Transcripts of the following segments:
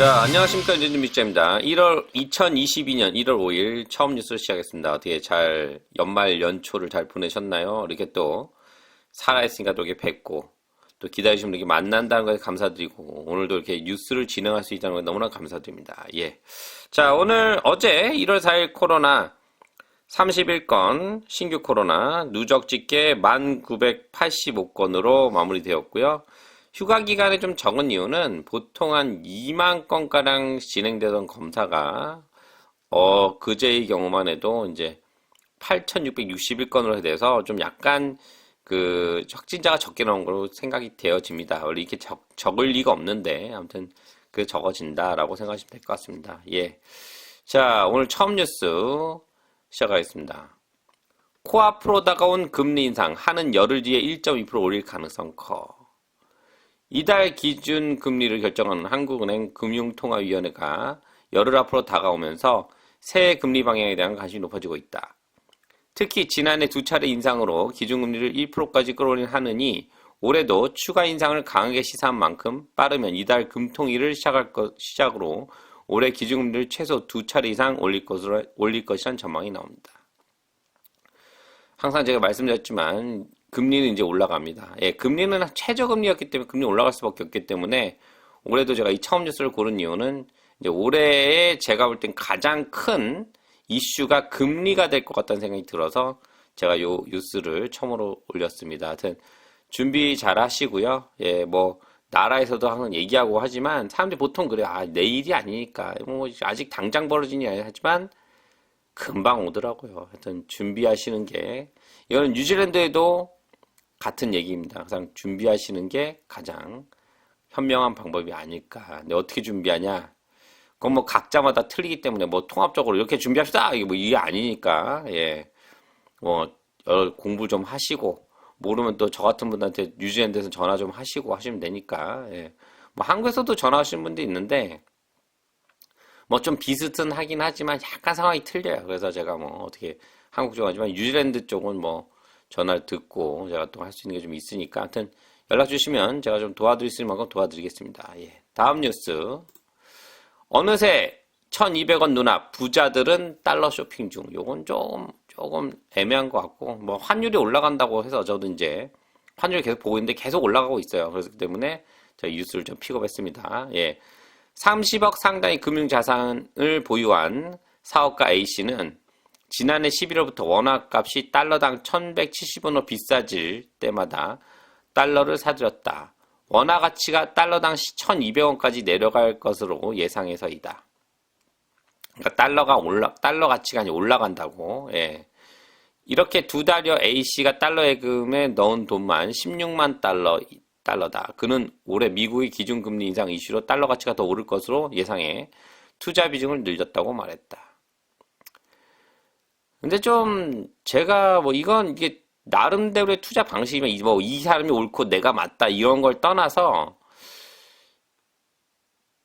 자, 안녕하십니까. 윤진미자입니다. 2022년 1월 5일 처음 뉴스를 시작했습니다. 어떻게 잘 연말 연초를 잘 보내셨나요? 이렇게 또 살아있으니까 또 이렇게 뵙고 또 기다리시면 이렇게 만난다는 것에 감사드리고 오늘도 이렇게 뉴스를 진행할 수 있다는 것에 너무나 감사드립니다. 예. 자, 어제 1월 4일 코로나 31건 신규 코로나 누적 집계 1985건으로 마무리되었고요. 휴가 기간에 좀 적은 이유는 보통 한 2만 건가량 진행되던 검사가 그제의 경우만 해도 이제 8,661건으로 돼서 좀 약간 그 확진자가 적게 나온 걸로 생각이 되어집니다. 원래 이렇게 적을 리가 없는데 아무튼 그 적어진다라고 생각하시면 될 것 같습니다. 예. 자, 오늘 처음 뉴스 시작하겠습니다. 코앞으로 다가온 금리 인상, 한은 열흘 뒤에 1.2% 올릴 가능성 커. 이달 기준 금리를 결정하는 한국은행 금융통화위원회가 열흘 앞으로 다가오면서 새해 금리 방향에 대한 관심이 높아지고 있다. 특히 지난해 두 차례 인상으로 기준금리를 1%까지 끌어올린 한은이 올해도 추가 인상을 강하게 시사한 만큼 빠르면 이달 금통일을 시작으로 올해 기준금리를 최소 두 차례 이상 올릴 것이란 전망이 나옵니다. 항상 제가 말씀드렸지만 금리는 이제 올라갑니다. 예, 금리는 최저금리였기 때문에 금리 올라갈 수밖에 없기 때문에 올해도 제가 이 처음 뉴스를 고른 이유는 이제 올해에 제가 볼 땐 가장 큰 이슈가 금리가 될 것 같다는 생각이 들어서 제가 요 뉴스를 처음으로 올렸습니다. 하여튼 준비 잘 하시고요. 예, 뭐 나라에서도 항상 얘기하고 하지만 사람들이 보통 그래요. 아, 내일이 아니니까 뭐 아직 당장 벌어지니 하지만 금방 오더라고요. 하여튼 준비하시는 게 이거는 뉴질랜드에도 같은 얘기입니다. 항상 준비하시는 게 가장 현명한 방법이 아닐까. 근데 어떻게 준비하냐? 그건 뭐 각자마다 틀리기 때문에 뭐 통합적으로 이렇게 준비합시다. 이게 아니니까. 예. 뭐 공부 좀 하시고 모르면 또 저 같은 분한테 뉴질랜드에서 전화 좀 하시고 하시면 되니까. 예. 뭐 한국에서도 전화하시는 분도 있는데 뭐 좀 비슷은 하긴 하지만 약간 상황이 틀려요. 그래서 제가 뭐 어떻게 한국 쪽 하지만 뉴질랜드 쪽은 뭐 전화를 듣고 제가 또 할 수 있는 게 좀 있으니까 하여튼 연락 주시면 제가 좀 도와드릴 수 있는 만큼 도와드리겠습니다. 예. 다음 뉴스. 어느새 1,200원 눈앞 부자들은 달러 쇼핑 중. 요건 조금 애매한 것 같고 뭐 환율이 올라간다고 해서 저도 이제 환율 계속 보고 있는데 계속 올라가고 있어요. 그렇기 때문에 제가 뉴스를 좀 픽업했습니다. 예. 30억 상당의 금융자산을 보유한 사업가 A씨는 지난해 11월부터 원화값이 달러당 1,170원으로 비싸질 때마다 달러를 사들였다. 원화 가치가 달러당 1,200원까지 내려갈 것으로 예상해서이다. 그러니까 달러 가치가 올라간다고. 예. 이렇게 두 달여 A씨가 달러 예금에 넣은 돈만 16만 달러다. 그는 올해 미국의 기준금리 인상 이슈로 달러 가치가 더 오를 것으로 예상해 투자 비중을 늘렸다고 말했다. 근데 좀 제가 뭐 이게 나름대로의 투자 방식이면 뭐 이 사람이 옳고 내가 맞다 이런 걸 떠나서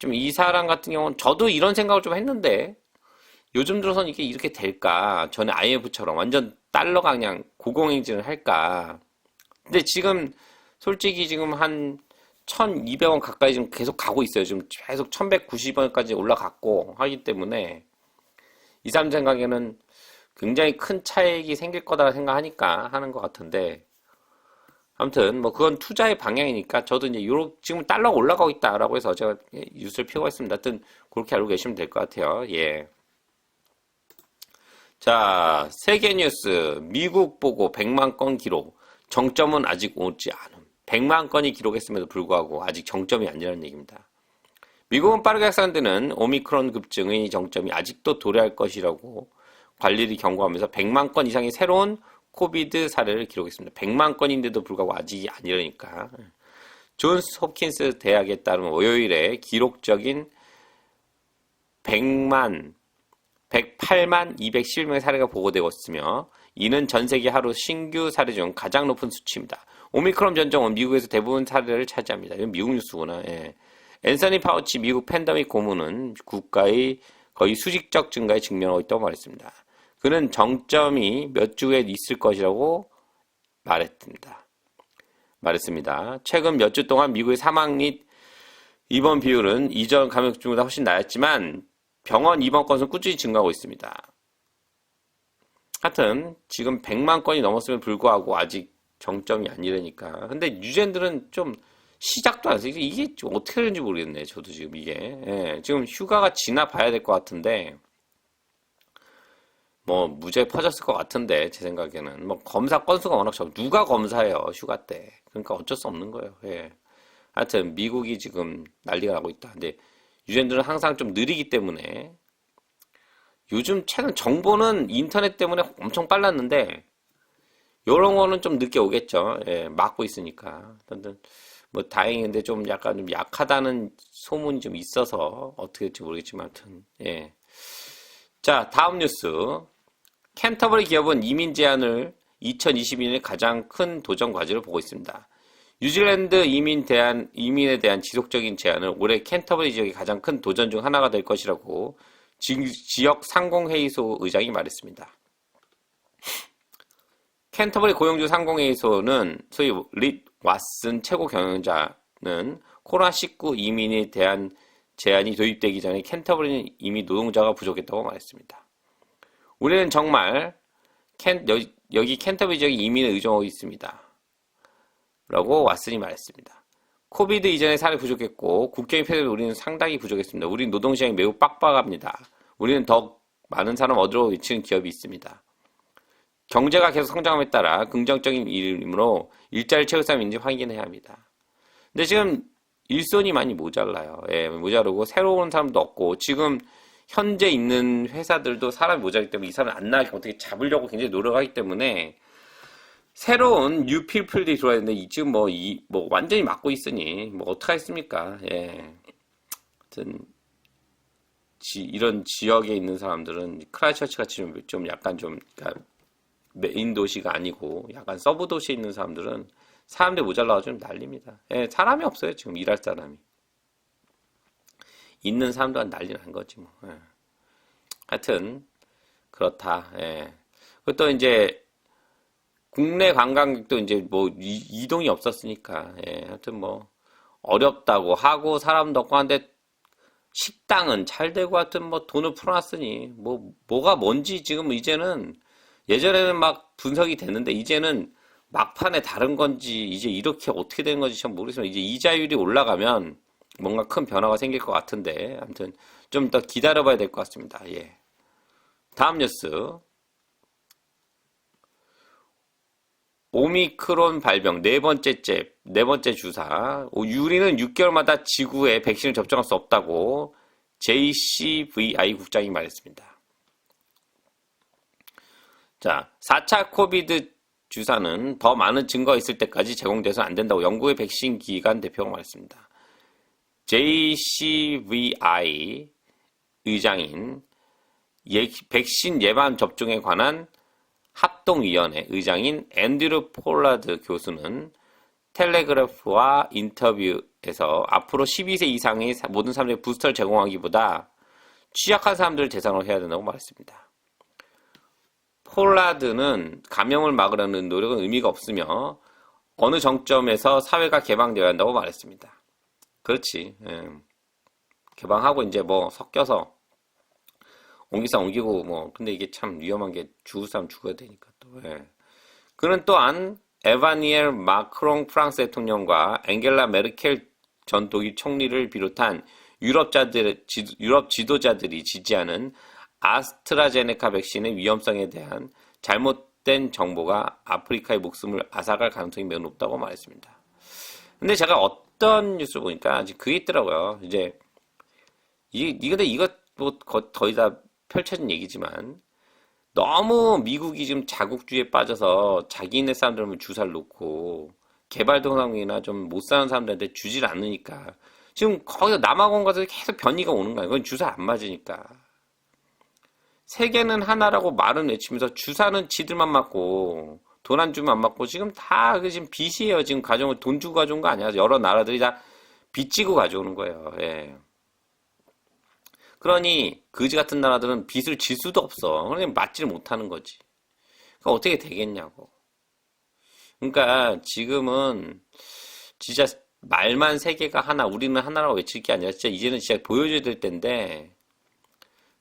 좀 이 사람 같은 경우는 저도 이런 생각을 좀 했는데 요즘 들어서는 이게 이렇게 될까? 전에 IMF처럼 완전 달러가 그냥 고공행진을 할까? 근데 지금 솔직히 지금 한 1,200원 가까이 지금 계속 가고 있어요. 지금 계속 1,190원까지 올라갔고 하기 때문에 이 사람 생각에는 굉장히 큰 차익이 생길 거다 생각하니까 하는 것 같은데 아무튼 뭐 그건 투자의 방향이니까 저도 이제 지금 달러가 올라가고 있다라고 해서 제가 뉴스를 펴고 있습니다. 하여튼 그렇게 알고 계시면 될 것 같아요. 예. 자, 세계 뉴스. 미국 보고 100만 건 기록. 정점은 아직 오지 않음. 100만 건이 기록했음에도 불구하고 아직 정점이 아니라는 얘기입니다. 미국은 빠르게 확산되는 오미크론 급증의 정점이 아직도 도래할 것이라고 관리를 경고하면서 100만 건 이상의 새로운 코비드 사례를 기록했습니다. 100만 건인데도 불구하고 아직이 아니라니까. 존스 홉킨스 대학에 따르면 월요일에 기록적인 108만 211명의 사례가 보고되고 있으며 이는 전 세계 하루 신규 사례 중 가장 높은 수치입니다. 오미크론 변종은 미국에서 대부분 사례를 차지합니다. 이건 미국 뉴스구나. 예. 앤서니 파우치 미국 팬데믹 고문은 국가의 거의 수직적 증가에 직면하고 있다고 말했습니다. 그는 정점이 몇 주 후에 있을 것이라고 말했습니다. 최근 몇 주 동안 미국의 사망 및 입원 비율은 이전 감염 중보다 훨씬 낮았지만 병원 입원 건수는 꾸준히 증가하고 있습니다. 하여튼 지금 100만 건이 넘었음에도 불구하고 아직 정점이 아니라니까. 근데 유젠들은 좀 시작도 안 했어요. 이게 좀 어떻게 되는지 모르겠네. 저도 지금 이게. 예, 지금 휴가가 지나 봐야 될 것 같은데 뭐 무죄 퍼졌을 것 같은데 제 생각에는 뭐 검사 건수가 워낙 적어. 누가 검사해요 휴가 때. 그러니까 어쩔 수 없는 거예요. 예. 하여튼 미국이 지금 난리가 나고 있다. 근데 유전들은 항상 좀 느리기 때문에 요즘 최근 정보는 인터넷 때문에 엄청 빨랐는데 이런 거는 좀 늦게 오겠죠. 예, 막고 있으니까. 뭐 다행인데 좀 약간 좀 약하다는 소문이 좀 있어서 어떻게 될지 모르겠지만 하여튼 예. 자, 다음 뉴스. 캔터버리 기업은 이민 제한을 2022년의 가장 큰 도전 과제로 보고 있습니다. 뉴질랜드 이민에 대한 지속적인 제한은 올해 캔터버리 지역의 가장 큰 도전 중 하나가 될 것이라고 지역 상공회의소 의장이 말했습니다. 캔터버리 고용주 상공회의소는 소위 릿 왓슨 최고 경영자는 코로나19 이민에 대한 제한이 도입되기 전에 캔터버리는 이미 노동자가 부족했다고 말했습니다. 우리는 정말 여기 캔터버리 지역이 이민에 의존하고 있습니다. 라고 왓슨이 말했습니다. 코비드 이전에 사람이 부족했고 국경이 폐쇄돼 우리는 상당히 부족했습니다. 우리는 노동시장이 매우 빡빡합니다. 우리는 더 많은 사람 얻으러 외치는 기업이 있습니다. 경제가 계속 성장함에 따라 긍정적인 이름으로 일자리를 채울 사람이 있는지 확인해야 합니다. 근데 지금 일손이 많이 모자라요. 예, 모자르고 새로운 사람도 없고 지금 현재 있는 회사들도 사람이 모자라기 때문에 이 사람을 안 나가게 어떻게 잡으려고 굉장히 노력하기 때문에 새로운 뉴 피플들이 들어와야 되는데 지금 뭐 완전히 막고 있으니 뭐 어떡하겠습니까? 예. 하여튼 이런 지역에 있는 사람들은 크라이처치 같이 좀 약간 좀 그러니까 메인 도시가 아니고 약간 서브 도시에 있는 사람들은 사람들이 모자라가지고 좀 난립니다. 예, 사람이 없어요. 지금 일할 사람이. 있는 사람들은 난리 난 거지 뭐. 예. 하여튼 그렇다. 예. 그것도 이제 국내 관광객도 이제 뭐 이동이 없었으니까. 예. 하여튼 뭐 어렵다고 하고 사람도 없고 한데 식당은 잘 되고 하여튼 뭐 돈을 풀어놨으니 뭐가 뭔지 지금 이제는 예전에는 막 분석이 됐는데 이제는 막판에 다른 건지 이제 이렇게 어떻게 되는 건지 참 모르겠지만 이제 이자율이 올라가면 뭔가 큰 변화가 생길 것 같은데 아무튼 좀 더 기다려봐야 될 것 같습니다. 예. 다음 뉴스. 오미크론 발병 네 번째 주사. 유리는 6개월마다 지구에 백신을 접종할 수 없다고 JCVI 국장이 말했습니다. 자, 4차 코비드 주사는 더 많은 증거가 있을 때까지 제공돼서는 안 된다고 영국의 백신 기관 대표가 말했습니다. JCVI 의장인 백신 예방 접종에 관한 합동위원회 의장인 앤드류 폴라드 교수는 텔레그래프와 인터뷰에서 앞으로 12세 이상의 모든 사람들에게 부스터를 제공하기보다 취약한 사람들을 대상으로 해야 된다고 말했습니다. 폴라드는 감염을 막으려는 노력은 의미가 없으며 어느 정점에서 사회가 개방되어야 한다고 말했습니다. 그렇지. 예. 개방하고 이제 뭐 섞여서 옮기고 뭐 근데 이게 참 위험한 게 죽을 사람 죽어야 되니까 또. 예. 그는 또한 에바니엘 마크롱 프랑스 대통령과 앵겔라 메르켈 전 독일 총리를 비롯한 유럽 지도자들이 지지하는 아스트라제네카 백신의 위험성에 대한 잘못된 정보가 아프리카의 목숨을 앗아갈 가능성이 매우 높다고 말했습니다. 근데 제가 어떤 뉴스를 보니까 그게 있더라고요. 이제 근데 이거 뭐 거의 다 펼쳐진 얘기지만 너무 미국이 지금 자국주의에 빠져서 자기네 사람들은 주사를 놓고 개발도상국이나 좀 못 사는 사람들한테 주질 않으니까 지금 거기서 남아공 가서 계속 변이가 오는 거야. 그건 주사 안 맞으니까. 세계는 하나라고 말은 외치면서 주사는 지들만 맞고 돈 안 주면 안 맞고 지금 다 지금 빚이에요. 지금 가져온 돈 주고 가져온 거 아니야. 여러 나라들이 다 빚지고 가져오는 거예요. 예. 그러니 그지 같은 나라들은 빚을 질 수도 없어. 그러니 맞지를 못하는 거지. 그러니까 어떻게 되겠냐고. 그러니까 지금은 진짜 말만 세계가 하나, 우리는 하나라고 외칠 게 아니라 진짜 이제는 진짜 보여줘야 될 텐데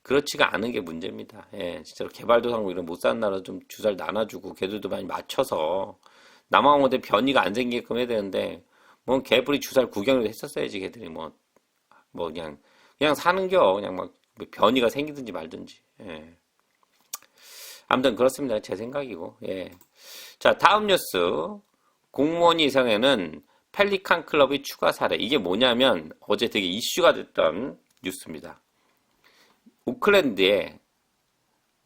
그렇지가 않은 게 문제입니다. 예, 진짜로 개발도상국 이런 못 사는 나라 좀 주사를 나눠주고 걔들도 많이 맞춰서 남아공한테 변이가 안 생기게끔 해야 되는데 뭐 개뿔이 주사를 구경이라도 했었어야지 걔들이 뭐 그냥 사는겨 그냥 막 변이가 생기든지 말든지. 예. 아무튼 그렇습니다. 제 생각이고. 예. 자, 다음 뉴스. 공무원이 이상에는 펠리칸 클럽의 추가 사례. 이게 뭐냐면 어제 되게 이슈가 됐던 뉴스입니다. 오클랜드에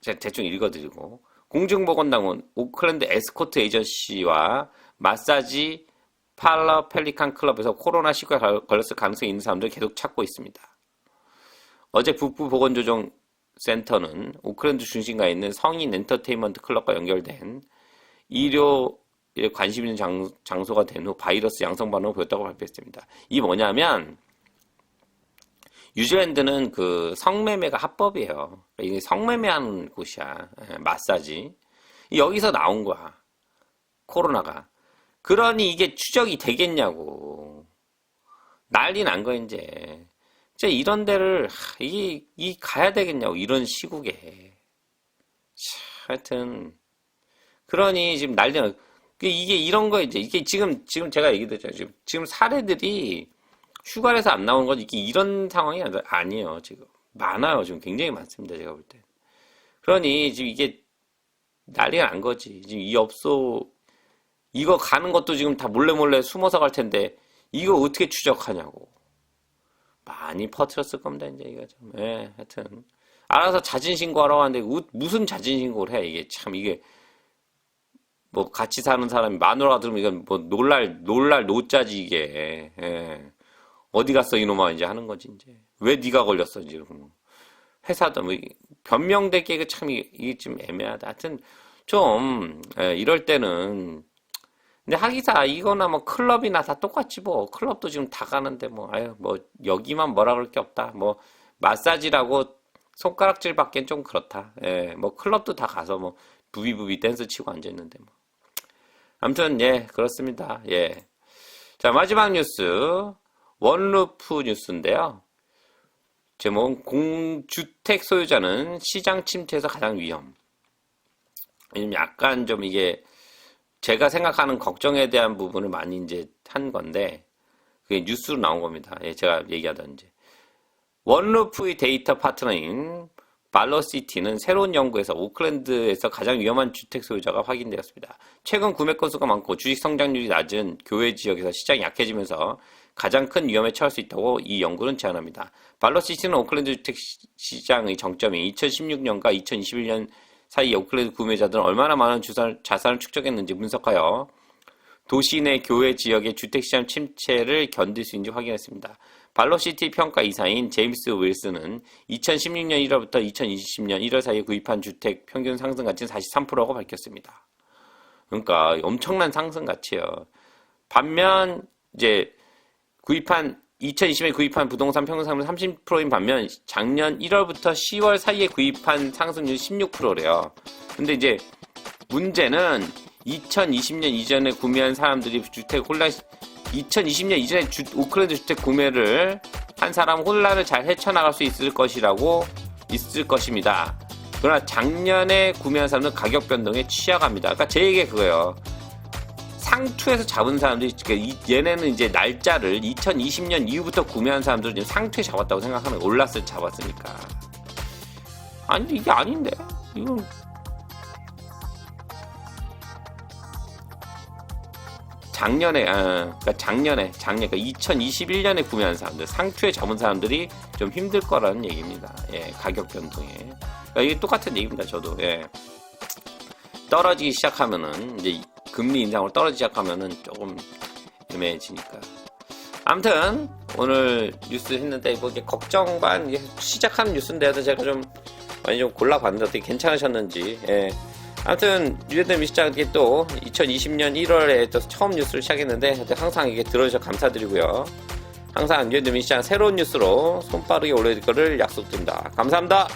제가 대충 읽어드리고 공중보건당은 오클랜드 에스코트 에이전시와 마사지 팔러 펠리칸 클럽에서 코로나19에 걸렸을 가능성이 있는 사람들을 계속 찾고 있습니다. 어제 북부보건조정센터는 오클랜드 중심가에 있는 성인 엔터테인먼트 클럽과 연결된医療에 관심 있는 장소가 된 후 바이러스 양성 반응을 보였다고 발표했습니다. 이게 뭐냐면 뉴질랜드는 그 성매매가 합법이에요. 이게 성매매하는 곳이야. 마사지. 여기서 나온 거야. 코로나가. 그러니 이게 추적이 되겠냐고. 난리 난 거 이제. 진짜 이런 데를 이 가야 되겠냐고. 이런 시국에. 하여튼 그러니 지금 난리가. 이게 이런 거 이제 이게 지금 제가 얘기했잖아요. 지금 사례들이 휴가에서 안 나오는 건 이게 이런 상황이 아니에요. 지금 많아요. 지금 굉장히 많습니다. 제가 볼 때. 그러니 지금 이게 난리가 난 거지. 지금 이 업소 이거 가는 것도 지금 다 몰래 숨어서 갈 텐데 이거 어떻게 추적하냐고. 많이 퍼뜨렸을 겁니다. 이제 이거 좀. 예, 하여튼 알아서 자진 신고하라고 하는데 무슨 자진 신고를 해. 이게 참 이게 뭐 같이 사는 사람이 마누라가 들으면 이건 뭐 놀랄 노짜지 이게. 예. 어디 갔어 이놈아 이제 하는 거지 이제. 왜 네가 걸렸어 이제 그러면. 회사도 뭐 변명되기에 이게 참 이게 좀 애매하다. 하여튼 좀 이럴 때는 근데 하기사 이거나 뭐 클럽이나 다 똑같지 뭐. 클럽도 지금 다 가는데 뭐 아유 뭐 여기만 뭐라 그럴 게 없다. 뭐 마사지라고 손가락질밖엔 좀 그렇다. 예. 뭐 클럽도 다 가서 뭐 부비부비 댄스 치고 앉아 있는데 뭐. 아무튼 예 그렇습니다. 예. 자 마지막 뉴스 원루프 뉴스인데요. 제목 공주택 소유자는 시장 침투에서 가장 위험. 왜냐면 약간 좀 이게 제가 생각하는 걱정에 대한 부분을 많이 이제 한 건데 그게 뉴스로 나온 겁니다. 예, 제가 얘기하던 이제 원루프의 데이터 파트너인 발러시티는 새로운 연구에서 오클랜드에서 가장 위험한 주택 소유자가 확인되었습니다. 최근 구매 건수가 많고 주식 성장률이 낮은 교외 지역에서 시장이 약해지면서 가장 큰 위험에 처할 수 있다고 이 연구는 제안합니다. 발러시티는 오클랜드 주택 시장의 정점이 2016년과 2021년 사이에 오클랜드 구매자들은 얼마나 많은 자산을 축적했는지 분석하여 도시 내 교외 지역의 주택시장 침체를 견딜 수 있는지 확인했습니다. 발러시티 평가 이사인 제임스 윌슨은 2016년 1월부터 2020년 1월 사이에 구입한 주택 평균 상승 가치는 43%라고 밝혔습니다. 그러니까 엄청난 상승 가치예요. 반면 이제 2020년에 구입한 부동산 평균 상승 30%인 반면 작년 1월부터 10월 사이에 구입한 상승률이 16%래요. 근데 이제 문제는 2020년 이전에 구매한 사람들이 주택 혼란 2020년 이전에 오클랜드 주택 구매를 한 사람 혼란을 잘 헤쳐나갈 수 있을 것입니다. 그러나 작년에 구매한 사람들은 가격 변동에 취약합니다. 그러니까 제 얘기가 그거예요. 상투에서 잡은 사람들이 얘네는 이제 날짜를 2020년 이후부터 구매한 사람들은 지금 상투에 잡았다고 생각하는 거예요. 올랐을 때 잡았으니까. 아니 이게 아닌데 이건 그러니까 2021년에 구매한 사람들, 상투에 잡은 사람들이 좀 힘들 거라는 얘기입니다. 예, 가격 변동에. 그러니까 이게 똑같은 얘기입니다. 저도 예. 떨어지기 시작하면은 이제 금리 인상으로 떨어지기 시작하면은 조금 애매해지니까. 아무튼 오늘 뉴스 했는데 뭐 이게 걱정 반 시작하는 뉴스인데도 제가 좀 많이 좀 골라봤는데 어떻게 괜찮으셨는지. 예. 아무튼 뉴에드미 시장 또 2020년 1월에 또 처음 뉴스를 시작했는데 항상 이게 들어주셔서 감사드리고요. 항상 뉴에드미 시장 새로운 뉴스로 손빠르게 올려드릴 거를 약속드립니다. 감사합니다.